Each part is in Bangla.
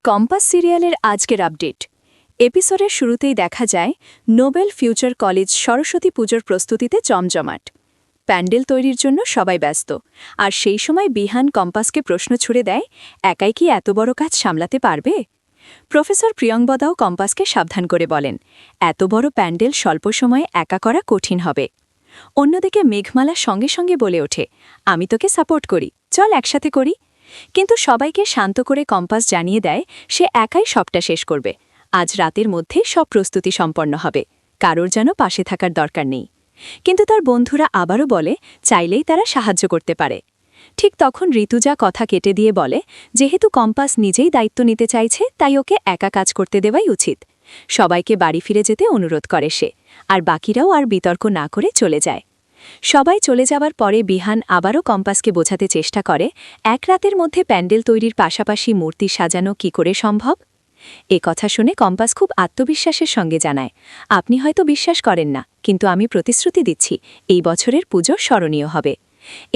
কম্পাস সিরিয়ালের আজকের আপডেট। এপিসোডের শুরুতেই দেখা যায় নোবেল ফিউচার কলেজ সরস্বতী পুজোর প্রস্তুতিতে জমজমাট। প্যান্ডেল তৈরির জন্য সবাই ব্যস্ত, আর সেই সময় বিহান কম্পাসকে প্রশ্ন ছুড়ে দেয়, একাই কি এত বড় কাজ সামলাতে পারবে? প্রফেসর প্রিয়ংবদাও কম্পাসকে সাবধান করে বলেন, এত বড় প্যান্ডেল স্বল্প সময়ে একা করা কঠিন হবে। অন্যদিকে মেঘমালা সঙ্গে সঙ্গে বলে ওঠে, আমি তোকে সাপোর্ট করি, চল একসাথে করি। কিন্তু সবাইকে শান্ত করে কম্পাস জানিয়ে দেয় সে একাই সবটা শেষ করবে। আজ রাতের মধ্যে সব প্রস্তুতি সম্পন্ন হবে, কারোর যেন পাশে থাকার দরকার নেই। কিন্তু তার বন্ধুরা আবারও বলে চাইলেই তারা সাহায্য করতে পারে। ঠিক তখন ঋতুজা কথা কেটে দিয়ে বলে, যেহেতু কম্পাস নিজেই দায়িত্ব নিতে চাইছে তাই ওকে একা কাজ করতে দেওয়াই উচিত। সবাইকে বাড়ি ফিরে যেতে অনুরোধ করে সে, আর বাকিরাও আর বিতর্ক না করে চলে যায়। সবাই চলে যাওয়ার পরে বিহান আবারও কম্পাসকে বোঝাতে চেষ্টা করে এক রাতের মধ্যে প্যান্ডেল তৈরির পাশাপাশি মূর্তি সাজানো কি করে সম্ভব। এ কথা শুনে কম্পাস খুব আত্মবিশ্বাসের সঙ্গে জানায়, আপনি হয়তো বিশ্বাস করেন না, কিন্তু আমি প্রতিশ্রুতি দিচ্ছি এই বছরের পুজো স্মরণীয় হবে।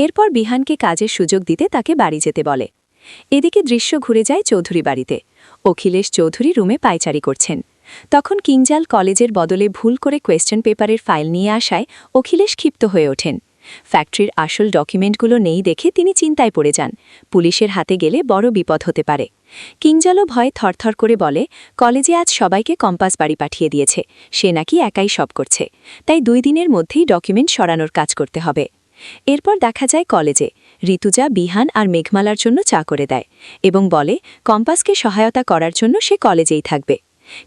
এরপর বিহানকে কাজের সুযোগ দিতে তাকে বাড়ি যেতে বলে। এদিকে দৃশ্য ঘুরে যায় চৌধুরী বাড়িতে। অখিলেশ চৌধুরী রুমে পায়চারি করছেন। তখন কিংজাল কলেজের বদলে ভুল করে কোয়েশ্চেন পেপারের ফাইল নিয়ে আসায় অখিলেশ ক্ষিপ্ত হয়ে ওঠেন। ফ্যাক্টরির আসল ডকুমেন্টগুলো নেই দেখে তিনি চিন্তায় পড়ে যান, পুলিশের হাতে গেলে বড় বিপদ হতে পারে। কিংজালও ভয়ে থরথর করে বলে, কলেজে আজ সবাইকে কম্পাস বাড়ি পাঠিয়ে দিয়েছে, সে নাকি একাই সব করছে, তাই 2 দিনের মধ্যেই ডকুমেন্ট সরানোর কাজ করতে হবে। এরপর দেখা যায় কলেজে ঋতুজা বিহান আর মেঘমালার জন্য চা করে দেয় এবং বলে কম্পাসকে সহায়তা করার জন্য সে কলেজেই থাকবে।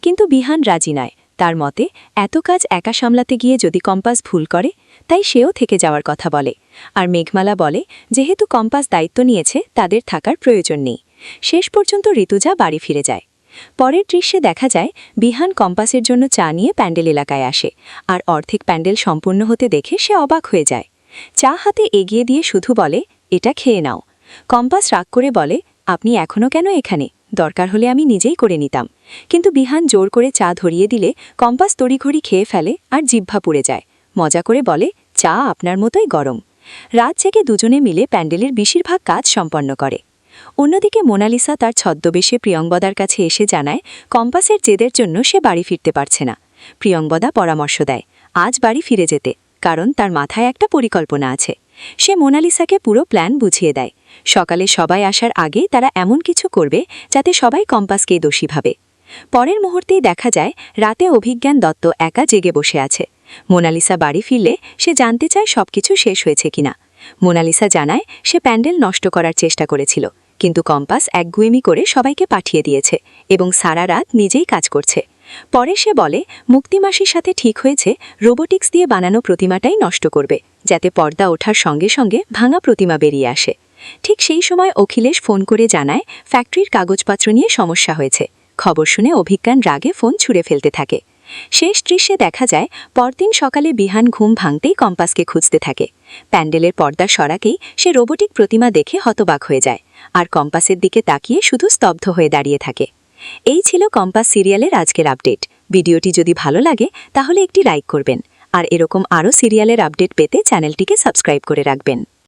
কিন্তু বিহান রাজি নয়, তার মতে এত কাজ একা সামলাতে গিয়ে যদি কম্পাস ভুল করে তাই সেও থেকে যাওয়ার কথা বলে। আর মেঘমালা বলে যেহেতু কম্পাস দায়িত্ব নিয়েছে তাদের থাকার প্রয়োজন নেই। শেষ পর্যন্ত ঋতুজা বাড়ি ফিরে যায়। পরের দৃশ্যে দেখা যায় বিহান কম্পাসের জন্য চা নিয়ে প্যান্ডেল এলাকায় আসে, আর অর্ধেক প্যান্ডেল সম্পূর্ণ হতে দেখে সে অবাক হয়ে যায়। চা হাতে এগিয়ে দিয়ে শুধু বলে, এটা খেয়ে নাও। কম্পাস রাগ করে বলে, আপনি এখনও কেন এখানে, দরকার হলে আমি নিজেই করে নিতাম। কিন্তু বিহান জোর করে চা ধরিয়ে দিলে কম্পাস তড়িঘড়ি খেয়ে ফেলে আর জিহ্বা পুড়ে যায়। মজা করে বলে, চা আপনার মতোই গরম। রাত জেগে দুজনে মিলে প্যান্ডেলের বেশিরভাগ কাজ সম্পন্ন করে। অন্যদিকে মোনালিসা তার ছদ্মবেশে প্রিয়ংবদার কাছে এসে জানায় কম্পাসের জেদের জন্য সে বাড়ি ফিরতে পারছে না। প্রিয়ংবদা পরামর্শ দেয় আজ বাড়ি ফিরে যেতে, কারণ তার মাথায় একটা পরিকল্পনা আছে। সে মোনালিসাকে পুরো প্ল্যান বুঝিয়ে দেয়। সকালে সবাই আসার আগেই তারা এমন কিছু করবে যাতে সবাই কম্পাসকেই দোষী ভাবে। পরের মুহূর্তেই দেখা যায় রাতে অভিজ্ঞান দত্ত একা জেগে বসে আছে। মোনালিসা বাড়ি ফিরলে সে জানতে চায় সবকিছু শেষ হয়েছে কিনা। মোনালিসা জানায় সে প্যান্ডেল নষ্ট করার চেষ্টা করেছিল, কিন্তু কম্পাস একগুয়েমি করে সবাইকে পাঠিয়ে দিয়েছে এবং সারা রাত নিজেই কাজ করছে। পরে সে বলে মুক্তিমাসির সাথে ঠিক হয়েছে রোবোটিক্স দিয়ে বানানো প্রতিমাটাই নষ্ট করবে, যাতে পর্দা ওঠার সঙ্গে সঙ্গে ভাঙা প্রতিমা বেরিয়ে আসে। ঠিক সেই সময় অখিলেশ ফোন করে জানায় ফ্যাক্টরির কাগজপত্র নিয়ে সমস্যা হয়েছে। খবর শুনে অভিজ্ঞান রাগে ফোন ছুঁড়ে ফেলতে থাকে। শেষ দৃশ্যে দেখা যায় পরদিন সকালে বিহান ঘুম ভাঙতেই কম্পাসকে খুঁজতে থাকে। প্যান্ডেলের পর্দা সরাকেই সে রোবোটিক প্রতিমা দেখে হতবাক হয়ে যায়, আর কম্পাসের দিকে তাকিয়ে শুধু স্তব্ধ হয়ে দাঁড়িয়ে থাকে। এই ছিল কম্পাস সিরিয়ালের আজকের আপডেট। ভিডিওটি যদি ভালো লাগে তাহলে একটি লাইক করবেন, আর এরকম আরও সিরিয়ালের আপডেট পেতে চ্যানেলটিকে সাবস্ক্রাইব করে রাখবেন।